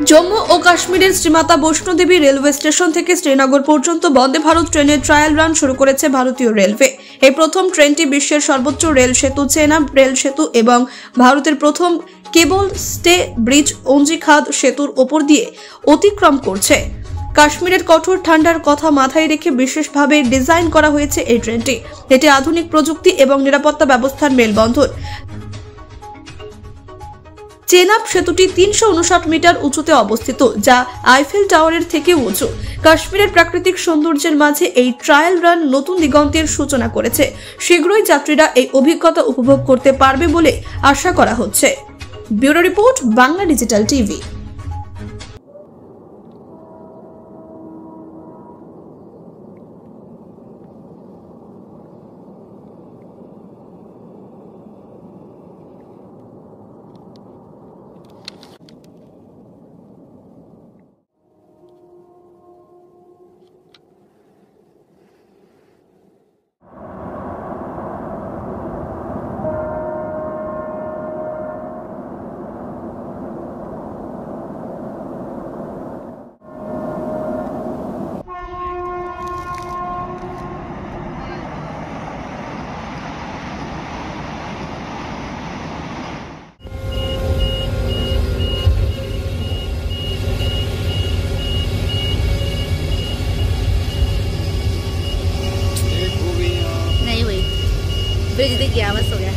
জম্মু ও কাশ্মীরের Shri Mata Vaishno Devi railway station থেকে শ্রীনগর পর্যন্ত বন্দে ভারত ট্রেনের ট্রায়াল রান শুরু করেছে ভারতীয় রেলওয়ে। এই প্রথম ট্রেনটি বিশ্বের সর্বোচ্চ রেল সেতু চেনাব রেল সেতু এবং ভারতের প্রথম কেবল স্টে ব্রিজ অঞ্জিখাদ সেতুর ওপর দিয়ে অতিক্রম করছে। কাশ্মীরের কঠোর ঠান্ডার কথা মাথায় রেখে বিশেষভাবে ডিজাইন করা হয়েছে এই ট্রেনটি। এটি আধুনিক প্রযুক্তি এবং নিরাপত্তা ব্যবস্থার মেলবন্ধন। চেনাব সেতুটি 359 মিটার উঁচুতে অবস্থিত, যা আইফেল টাওয়ারের থেকে উঁচু। কাশ্মীরের প্রাকৃতিক সৌন্দর্যের মাঝে এই ট্রায়াল রান নতুন দিগন্তের সূচনা করেছে। শীঘ্রই যাত্রীরা এই অভিজ্ঞতা উপভোগ করতে পারবে বলে আশা করা হচ্ছে। Bureau report, Bangla digital TV. Bridge दिख गया, बस हो गया।